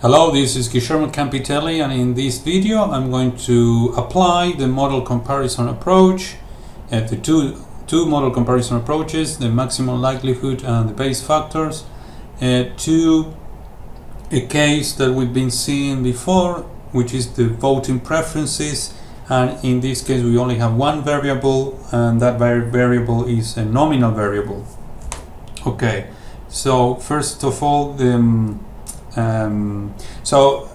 Hello, this is Guillermo Campitelli, and in this video I'm going to apply the model comparison approach, the two model comparison approaches, the maximum likelihood and the Bayes factors, to a case that we've been seeing before, which is the voting preferences. And in this case we only have one variable, and that variable is a nominal variable. Okay, so first of all,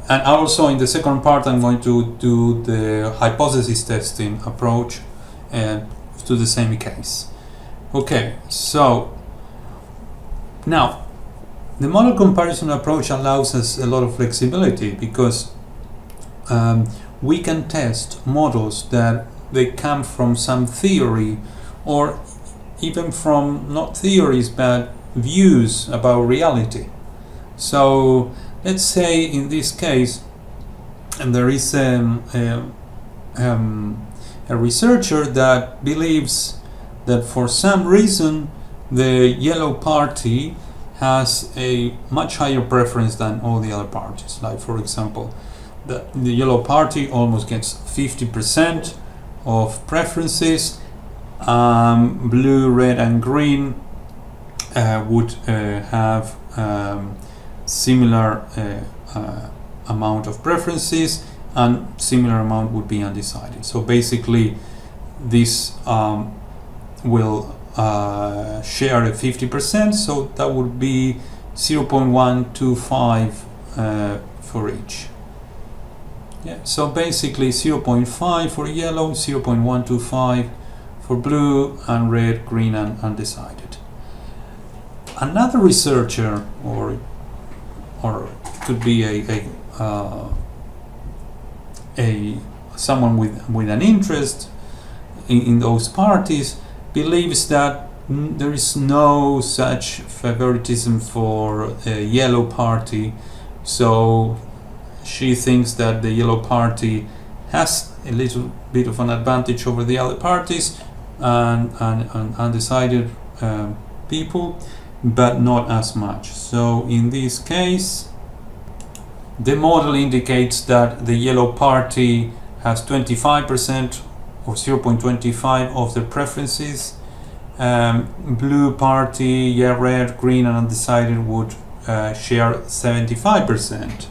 and also in the second part I'm going to do the hypothesis testing approach to the same case. Okay, so now the model comparison approach allows us a lot of flexibility because we can test models that they come from some theory, or even from not theories but views about reality. So let's say in this case, and there is a researcher that believes that for some reason the yellow party has a much higher preference than all the other parties. Like, for example, the yellow party almost gets 50% of preferences. Blue, red and green would have similar amount of preferences, and similar amount would be undecided. So basically this will share a 50%, so that would be 0.125 for each. Yeah, so basically 0.5 for yellow, 0.125 for blue, and red, green and undecided. Another researcher, or could be someone with an interest in those parties, believes that there is no such favoritism for a yellow party. So she thinks that the yellow party has a little bit of an advantage over the other parties and undecided people, but not as much. So in this case, the model indicates that the yellow party has 25% or 0.25 of the preferences. Blue party, red, green and undecided would share 75%,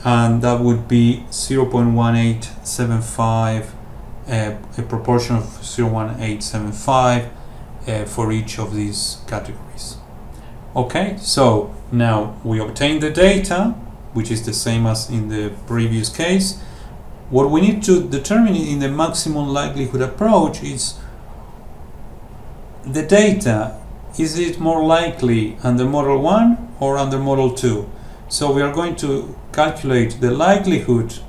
and that would be 0.1875, a proportion of 0.1875 for each of these categories. Okay, so now we obtain the data, which is the same as in the previous case. What we need to determine in the maximum likelihood approach is the data. Is it more likely under model 1 or under model 2? So we are going to calculate the likelihood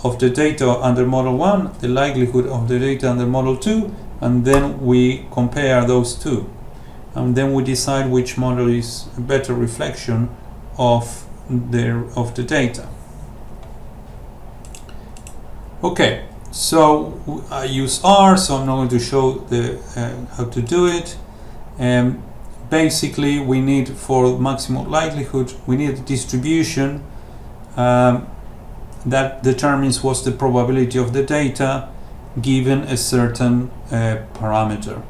of the data under model 1, the likelihood of the data under model 2, and then we compare those two. And then we decide which model is a better reflection of the data. Okay, so I use R, so I'm not going to show how to do it. Basically, we need, for maximum likelihood, we need a distribution that determines what's the probability of the data given a certain parameter.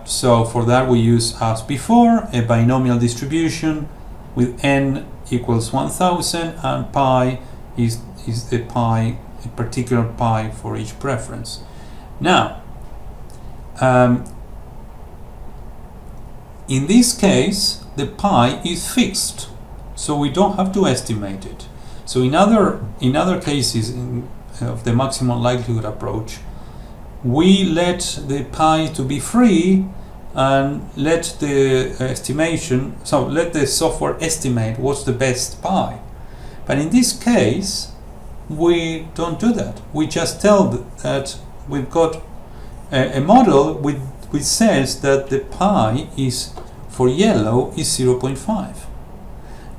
So for that we use, as before, a binomial distribution with n equals 1000, and pi is the pi, a particular pi for each preference. Now, in this case, the pi is fixed, so we don't have to estimate it. So in other cases of the maximum likelihood approach, we let the pi to be free and let the let the software estimate what's the best pi. But in this case, we don't do that. We just tell that we've got a model which says that the pi is, for yellow, is 0.5.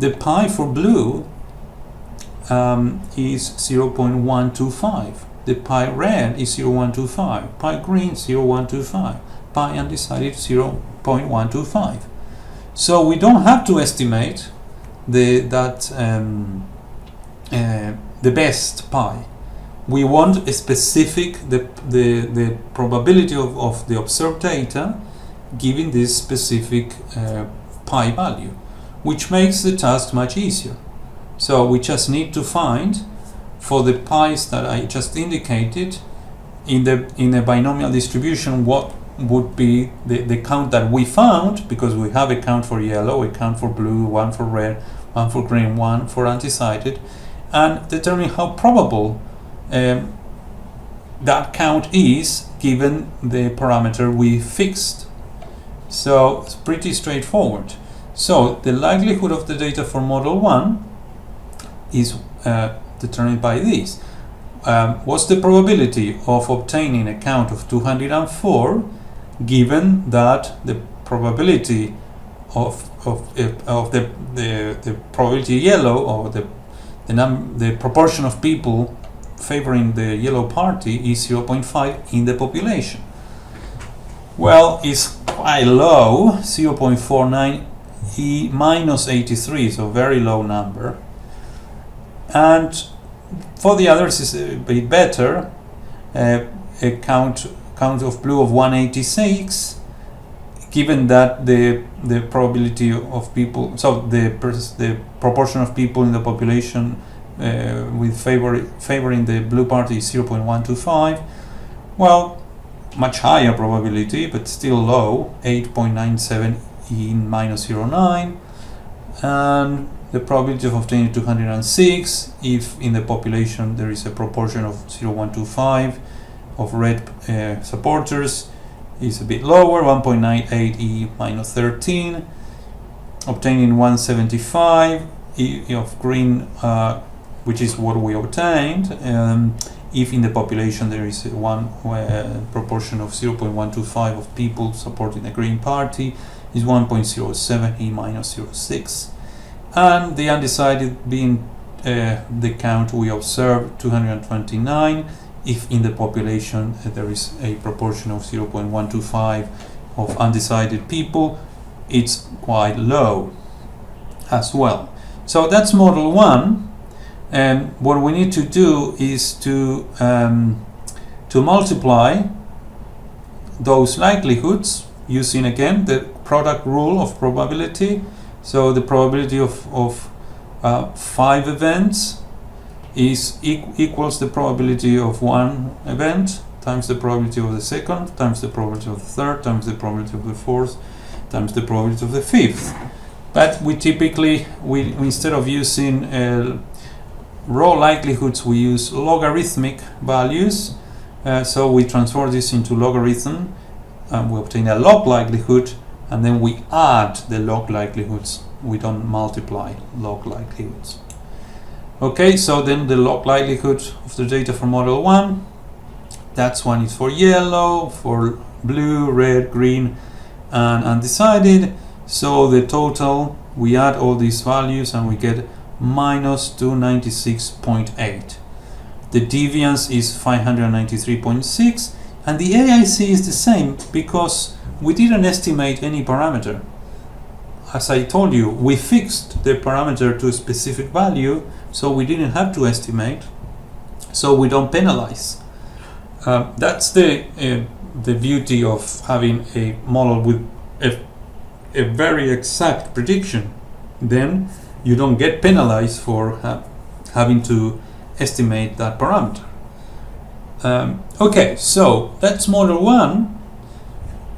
The pi for blue is 0.125. The pi red is 0.125. Pi green 0.125. Pi undecided 0.125. So we don't have to estimate the best pi. We want a specific the probability of the observed data given this specific pi value, which makes the task much easier. So we just need to find, for the pi's that I just indicated, in a binomial distribution, what would be the count that we found, because we have a count for yellow, a count for blue, one for red, one for green, one for undecided, and determine how probable that count is given the parameter we fixed. So it's pretty straightforward. So the likelihood of the data for model 1 is determined by this. What's the probability of obtaining a count of 204 given that the probability of the probability yellow, or the proportion of people favoring the yellow party, is 0.5 in the population? Well, it's quite low, 0.49 e minus 83, so very low number. And for the others is a bit better, a count of blue of 186, given that the probability of people, so the proportion of people in the population with favoring the blue party is 0.125. Well, much higher probability, but still low, 8.97 e minus 0.9, and the probability of obtaining 206 if in the population there is a proportion of 0.125 of red supporters is a bit lower, 1.98 e minus 13, obtaining 175 e of green, which is what we obtained, if in the population there is one proportion of 0.125 of people supporting the green party, is 1.07 e minus 0.6, and the undecided being the count we observed, 229, if in the population there is a proportion of 0.125 of undecided people. It's quite low as well. So that's model 1. And what we need to do is to multiply those likelihoods using again the product rule of probability. So the probability of 5 events is equals the probability of one event times the probability of the second times the probability of the third times the probability of the fourth times the probability of the fifth. But we typically, we instead of using raw likelihoods, we use logarithmic values. So we transform this into logarithm, and we obtain a log likelihood, and then we add the log likelihoods. We don't multiply log likelihoods. Okay, so then the log likelihood of the data for model 1, that's one is for yellow, for blue, red, green, and undecided. So the total, we add all these values and we get minus 296.8. The deviance is 593.6, and the AIC is the same because we didn't estimate any parameter. As I told you, we fixed the parameter to a specific value, so we didn't have to estimate, so we don't penalize. That's the beauty of having a model with a very exact prediction. Then you don't get penalized for having to estimate that parameter. Okay, so that's model 1.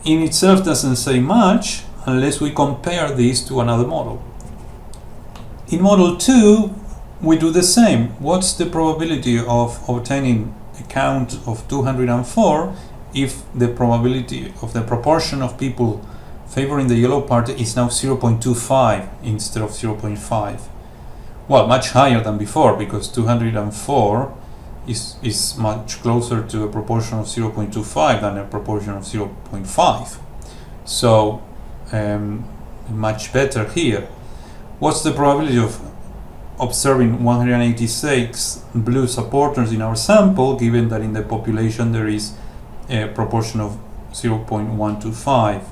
In itself doesn't say much unless we compare this to another model. In model 2, we do the same. What's the probability of obtaining a count of 204 if the probability of the proportion of people favoring the yellow party is now 0.25 instead of 0.5? Well, much higher than before, because 204 is much closer to a proportion of 0.25 than a proportion of 0.5. So much better here. What's the probability of observing 186 blue supporters in our sample, given that in the population there is a proportion of 0.125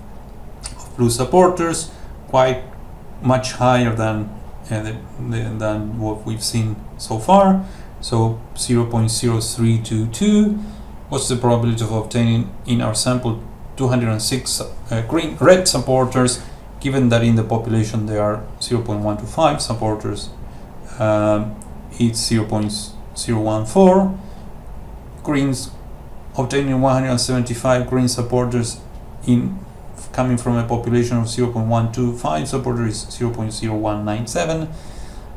of blue supporters? Quite much higher than than what we've seen so far. So 0.0322. What's the probability of obtaining in our sample 206 red supporters, given that in the population there are 0.125 supporters? It's 0.014. Greens, obtaining 175 green supporters coming from a population of 0.125 supporters is 0.0197,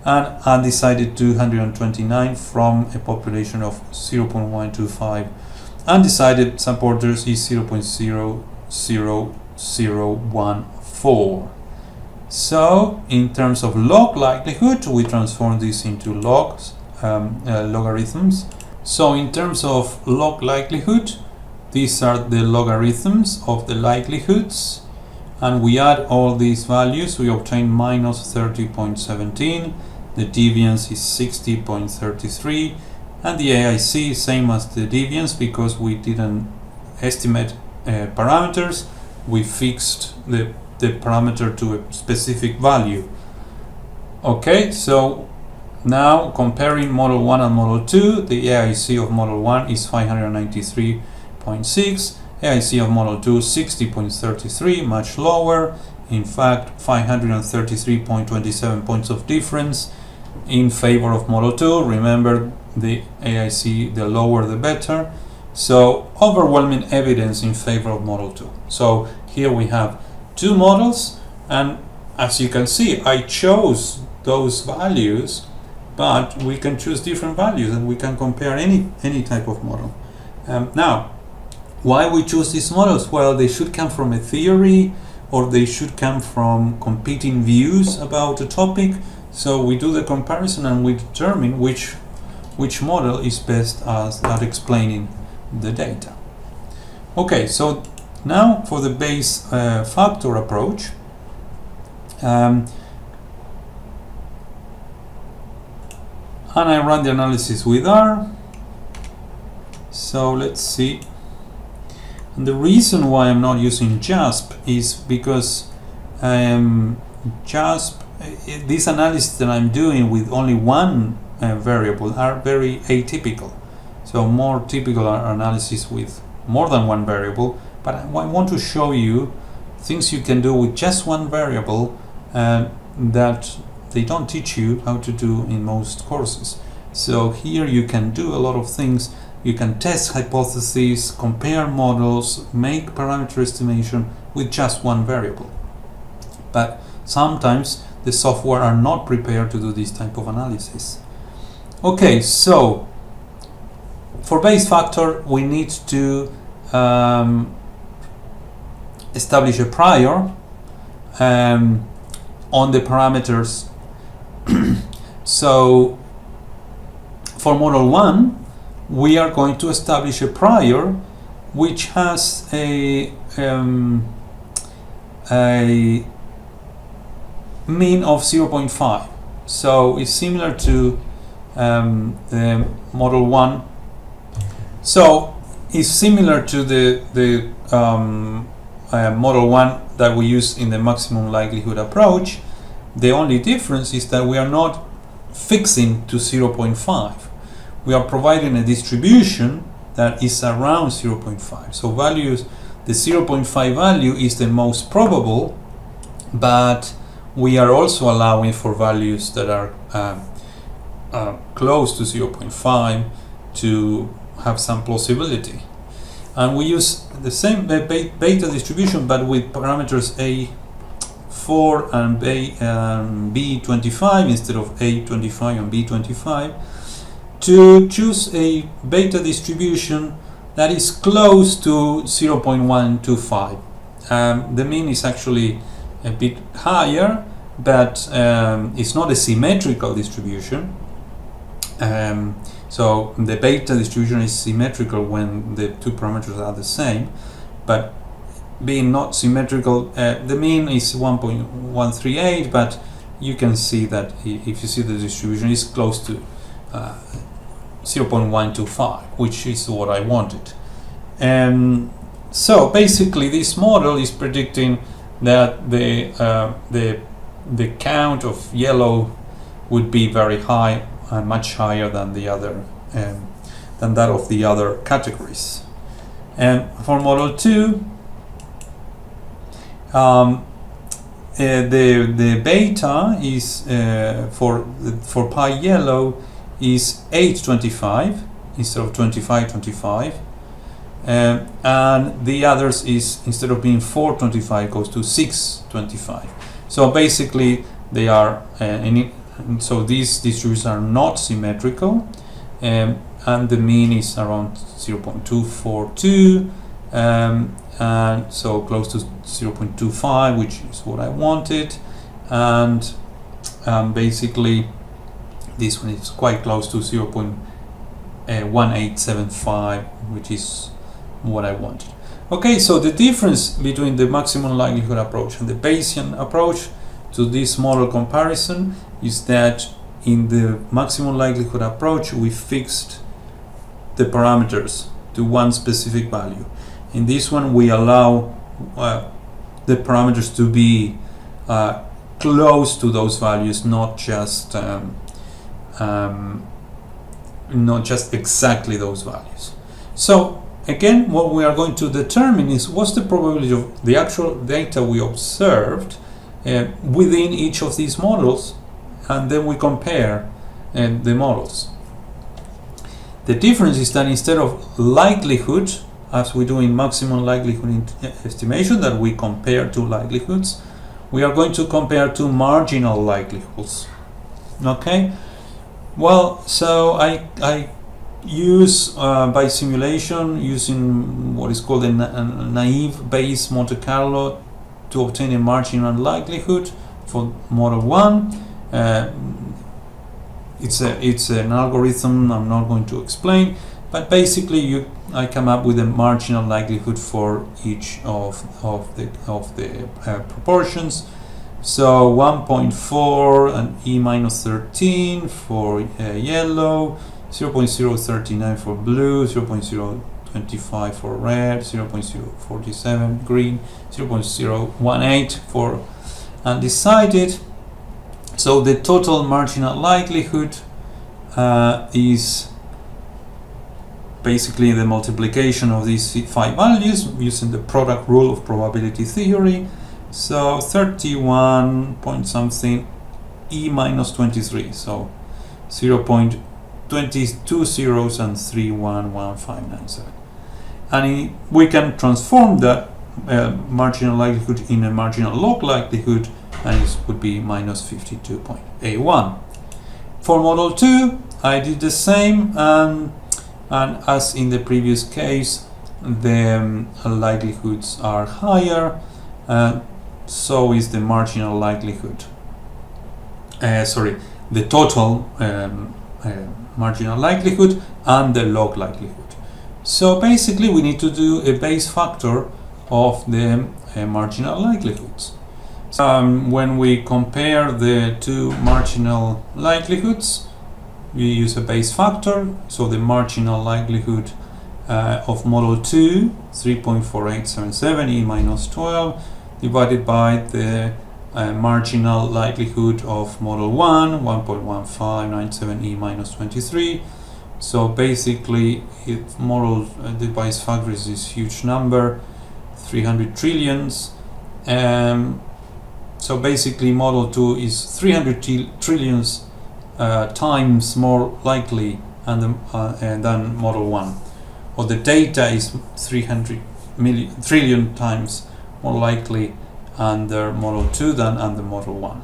and undecided 229 from a population of 0.125. Undecided supporters is 0.00014. So in terms of log likelihood, we transform this into logarithms. So in terms of log likelihood, these are the logarithms of the likelihoods, and we add all these values, we obtain minus 30.17, the deviance is 60.33, and the AIC same as the deviance, because we didn't estimate parameters, we fixed the parameter to a specific value. Okay, so now comparing model 1 and model 2, the AIC of model 1 is 593.6, AIC of model 2 60.33, much lower, in fact 533.27 points of difference in favor of model 2. Remember, the AIC, the lower the better, so overwhelming evidence in favor of model 2. So here we have two models, and as you can see, I chose those values, but we can choose different values and we can compare any type of model. Now, why we choose these models? Well, they should come from a theory, or they should come from competing views about a topic. So we do the comparison and we determine which model is best at explaining the data. Okay, so now for the Bayes factor approach. And I run the analysis with R. So let's see. And the reason why I'm not using JASP is because JASP, this analysis that I'm doing with only one variable are very atypical. So more typical are analysis with more than one variable, but I want to show you things you can do with just one variable that they don't teach you how to do in most courses. So here you can do a lot of things. You can test hypotheses, compare models, make parameter estimation with just one variable. But sometimes the software are not prepared to do this type of analysis. Okay, so for Bayes factor, we need to establish a prior on the parameters. So for model 1, we are going to establish a prior which has a mean of 0.5. So it's similar to the model 1. So it's similar to the model 1 that we use in the maximum likelihood approach. The only difference is that we are not fixing to 0.5. We are providing a distribution that is around 0.5. So values, the 0.5 value is the most probable, but we are also allowing for values that are close to 0.5 to have some plausibility. And we use the same beta distribution, but with parameters A4 and B25 instead of A25 and B25, to choose a beta distribution that is close to 0.125. The mean is actually a bit higher, but it's not a symmetrical distribution. So the beta distribution is symmetrical when the two parameters are the same, but being not symmetrical, the mean is 1.138, but you can see that if you see the distribution is close to 0.125, which is what I wanted. So basically this model is predicting that the count of yellow would be very high, much higher than the other than that of the other categories. And for model 2, the beta is for pi yellow is 825 instead of 2525, and the others is, instead of being 425, goes to 625. So basically they are so these distributions are not symmetrical, and the mean is around 0.242, and so close to 0.25, which is what I wanted, and basically this one is quite close to 0.1875, which is what I wanted. Okay, so the difference between the maximum likelihood approach and the Bayesian approach to this model comparison is that in the maximum likelihood approach we fixed the parameters to one specific value. In this one we allow the parameters to be close to those values, not just exactly those values. So again, what we are going to determine is what's the probability of the actual data we observed within each of these models, and then we compare the models. The difference is that instead of likelihood, as we do in maximum likelihood estimation, that we compare two likelihoods, we are going to compare two marginal likelihoods. Okay, well, so I use by simulation, using what is called a naive Bayes Monte Carlo, to obtain a marginal likelihood for model 1. It's an algorithm I'm not going to explain, but basically I come up with a marginal likelihood for each of the proportions. So 1.4 and E minus 13 for yellow, 0.039 for blue, 0.025 for red, 0.047 green, 0.018 for undecided. So the total marginal likelihood is basically the multiplication of these 5 values using the product rule of probability theory. So 31 point something E minus 23, so 0.22 zeros and 311597. And we can transform that marginal likelihood in a marginal log likelihood, and it would be minus 52.81. For model 2, I did the same, and as in the previous case, the likelihoods are higher, so is the marginal likelihood. The total marginal likelihood and the log likelihood. So basically we need to do a Bayes factor of the marginal likelihoods. When we compare the two marginal likelihoods, we use a Bayes factor. So the marginal likelihood of model 2, 3.4877 E minus 12, divided by the marginal likelihood of model 1, 1.1597 E minus 23. So basically, if model the Bayes factor is this huge number, 300 trillions. So basically, model 2 is 300 trillions times more likely than model 1, or the data is 300 trillion times more likely under model 2 than under model 1.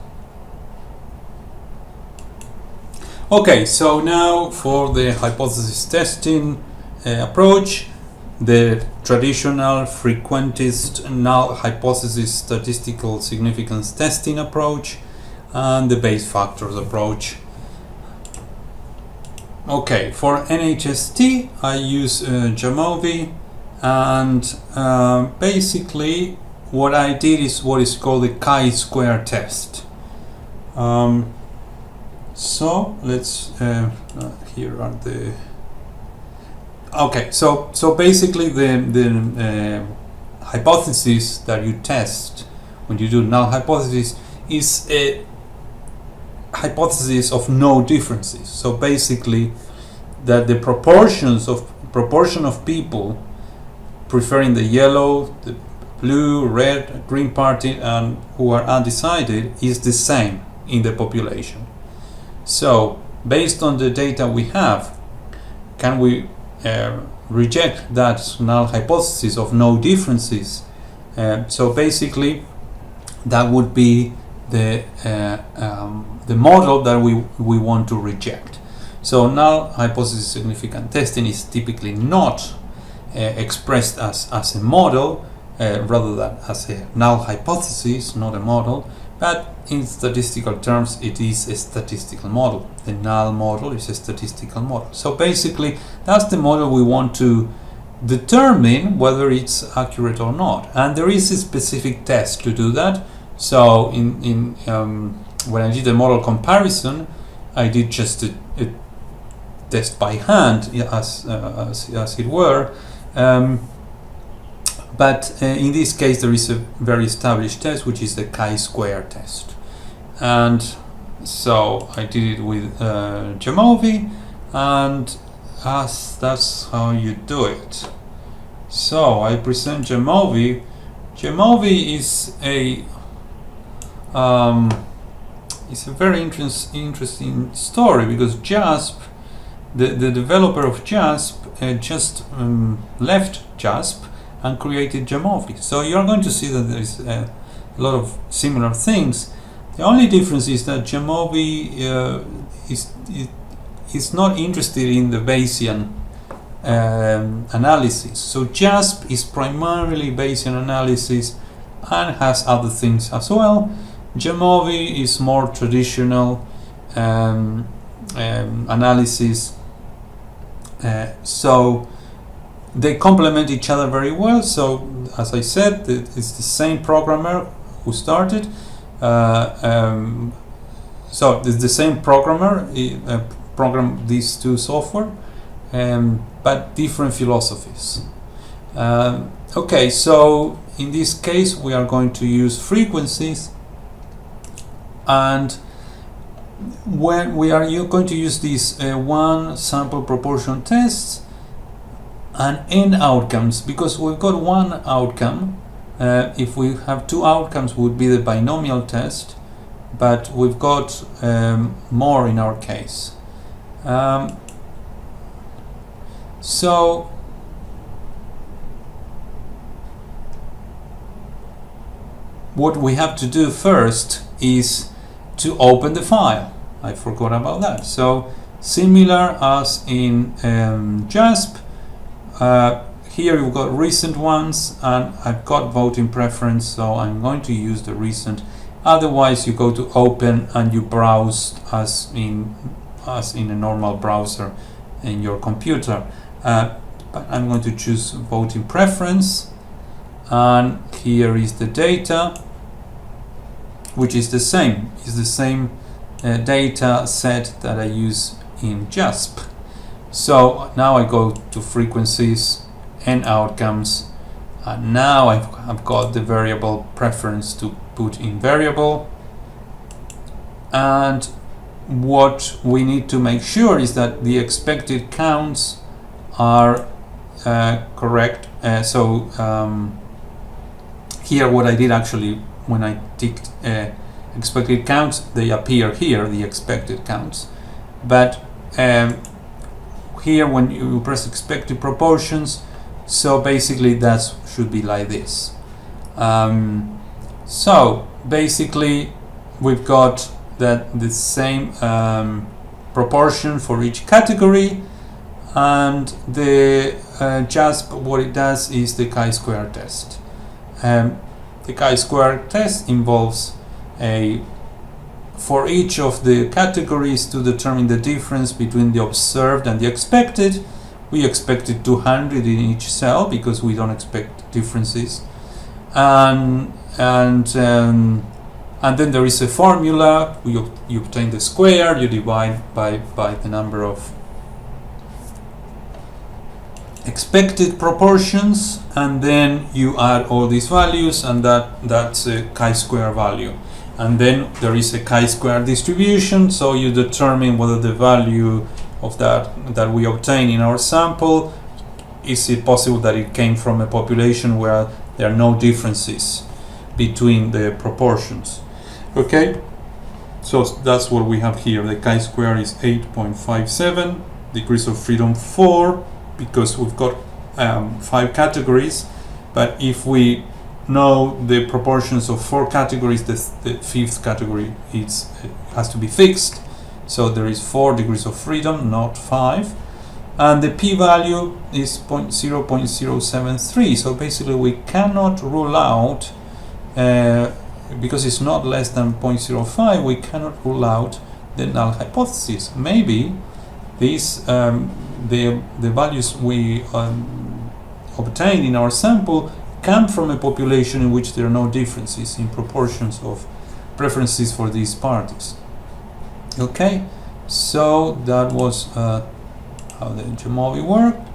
Okay, so now for the hypothesis testing approach, the traditional frequentist null hypothesis statistical significance testing approach, and the Bayes factors approach. Okay, for NHST I use Jamovi, and basically what I did is what is called the chi-square test. So let's here are the so basically the hypothesis that you test when you do null hypothesis is hypothesis of no differences. So basically, that the proportion of people preferring the yellow, the blue, red, green party, and who are undecided is the same in the population. So based on the data we have, can we reject that null hypothesis of no differences? So basically, that would be the model that we want to reject. So null hypothesis significant testing is typically not expressed as a model, rather than as a null hypothesis, not a model, but in statistical terms it is a statistical model. The null model is a statistical model. So basically that's the model we want to determine whether it's accurate or not, and there is a specific test to do that. So when I did the model comparison, I did just a test by hand, as it were, but in this case there is a very established test, which is the chi-square test, and so I did it with Jamovi, and that's how you do it. So I present Jamovi. Jamovi is a very interesting story, because JASP, the developer of JASP, just left JASP and created Jamovi. So you're going to see that there is a lot of similar things. The only difference is that Jamovi is not interested in the Bayesian analysis. So JASP is primarily Bayesian analysis and has other things as well. Jamovi is more traditional analysis. So they complement each other very well. So as I said, it's the same programmer who started. So it's the same programmer programmed these two software, but different philosophies. Okay, so in this case we are going to use frequencies, and when you're going to use these one sample proportion tests and n outcomes, because we've got one outcome. If we have two outcomes, would be the binomial test, but we've got more in our case. So what we have to do first is to open the file. I forgot about that. So similar as in JASP, here you've got recent ones, and I've got voting preference, so I'm going to use the recent. Otherwise you go to open and you browse as in a normal browser in your computer. But I'm going to choose voting preference, and here is the data, which is the same. It's the same data set that I use in JASP. So now I go to frequencies and outcomes, and now I've got the variable preference to put in variable. And what we need to make sure is that the expected counts are correct. Here what I did actually, when I ticked expected counts, they appear here, the expected counts. But here when you press expected proportions, so basically that should be like this. So basically we've got that the same proportion for each category, and the JASP, what it does is the chi-square test. The chi-square test involves for each of the categories to determine the difference between the observed and the expected. We expected 200 in each cell because we don't expect differences, and then there is a formula. You obtain the square, you divide by the number of expected proportions, and then you add all these values, and that's a chi-square value. and then there is a chi-square distribution, so you determine whether the value of that we obtain in our sample, is it possible that it came from a population where there are no differences between the proportions. Okay, so that's what we have here. The chi-square is 8.57, degrees of freedom 4, because we've got 5 categories, but if we know the proportions of 4 categories, the 5th category has to be fixed, so there is 4 degrees of freedom, not 5, and the p-value is 0.073, so basically we cannot rule out, because it's not less than 0.05, we cannot rule out the null hypothesis. Maybe these the values we obtain in our sample come from a population in which there are no differences in proportions of preferences for these parties. Okay, so that was how the Jamovi worked.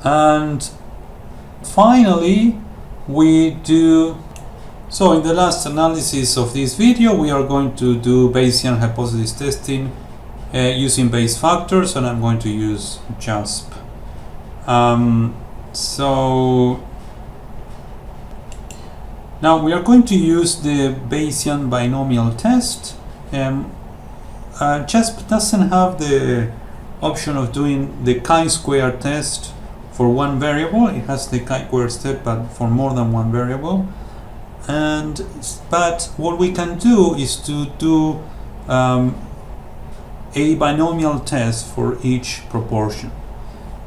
And finally, so in the last analysis of this video, we are going to do Bayesian hypothesis testing using Bayes factors, and I'm going to use JASP. So now we are going to use the Bayesian binomial test. JASP doesn't have the option of doing the chi-square test for one variable. It has the chi-square step, but for more than one variable. But what we can do is to do a binomial test for each proportion.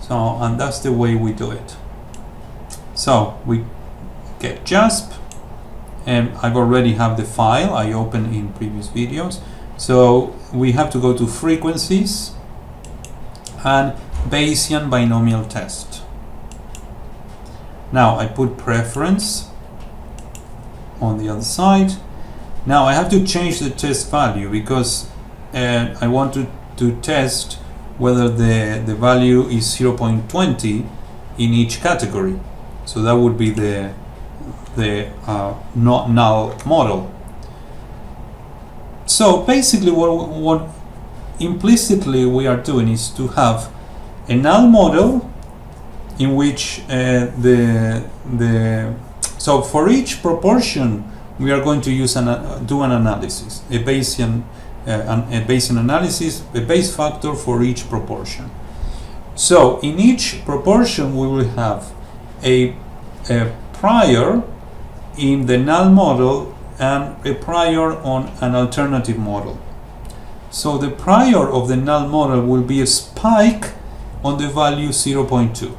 So, and that's the way we do it. So we get JASP, and I've already have the file I opened in previous videos. So we have to go to frequencies and Bayesian binomial test. Now I put preference on the other side. Now I have to change the test value because I want to test whether the value is 0.20 in each category. So that would be the not null model. So basically what implicitly we are doing is to have a null model in which so for each proportion we are going to use do an analysis, a Bayesian analysis, a Bayes factor for each proportion. So in each proportion we will have a prior in the null model and a prior on an alternative model. So the prior of the null model will be a spike on the value 0.2,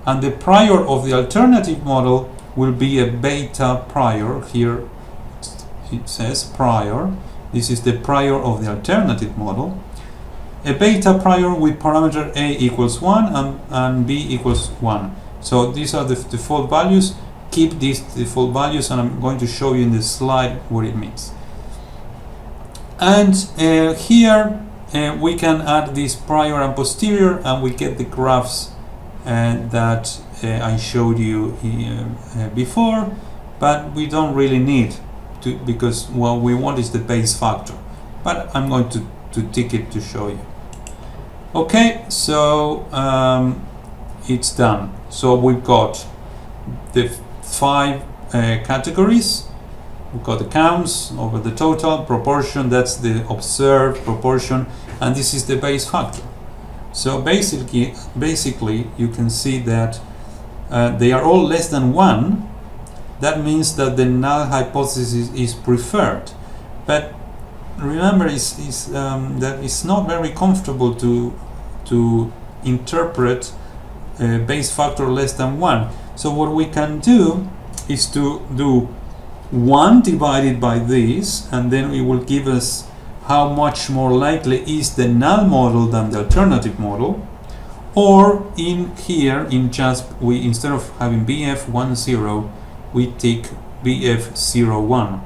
and the prior of the alternative model will be a beta prior. Here it says prior. This is the prior of the alternative model. A beta prior with parameter a equals 1 and b equals 1. So these are the default values. Keep these default values, and I'm going to show you in the slide what it means. And here we can add this prior and posterior, and we get the graphs that I showed you before, but we don't really need to, because what we want is the Bayes factor, but I'm going to tick it to show you. Okay, so it's done. So we've got the 5 categories. We've got the counts over the total, proportion, that's the observed proportion, and this is the Bayes factor. So basically you can see that they are all less than 1. That means that the null hypothesis is preferred. But remember, that it's not very comfortable to interpret Bayes factor less than 1. So what we can do is to do 1 divided by this, and then it will give us how much more likely is the null model than the alternative model. Or in here in JASP, we, instead of having BF10, we take BF01.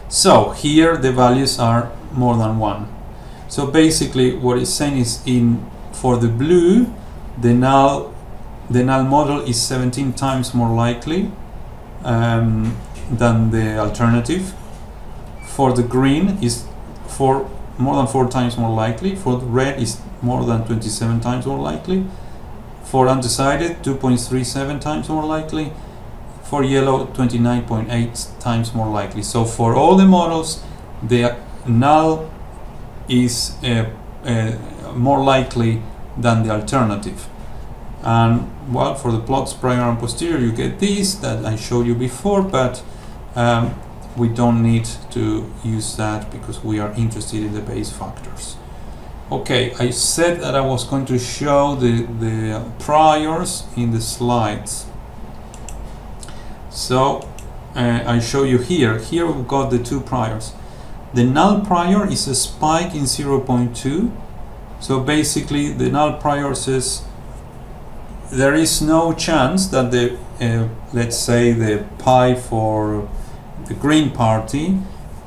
So here the values are more than 1. So basically what it's saying is, for the blue, the null model is 17 times more likely than the alternative. For the green is more than 4 times more likely. For the red is more than 27 times more likely. For undecided, 2.37 times more likely. For yellow, 29.8 times more likely. So for all the models, the null is more likely than the alternative. And well, for the plots prior and posterior, you get these that I showed you before, but we don't need to use that because we are interested in the base factors. Okay, I said that I was going to show the priors in the slides. So I show you here. Here we've got the two priors. The null prior is a spike in 0.2. So basically the null prior says there is no chance that the let's say the pi for the green party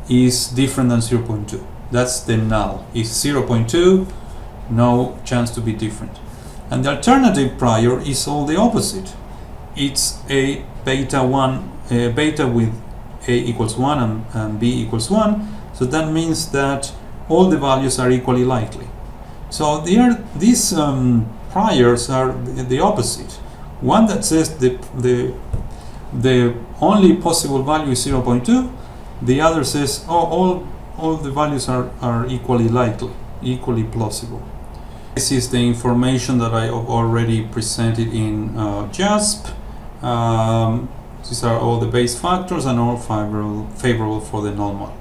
is different than 0.2. That's the null. Is 0.2, no chance to be different. And the alternative prior is all the opposite. It's a beta with a equals 1 and b equals 1. So that means that all the values are equally likely. So these priors are the opposite. One that says the only possible value is 0.2. The other says all the values are equally likely, equally plausible. This is the information that I have already presented in JASP. These are all the base factors and all favorable for the null model.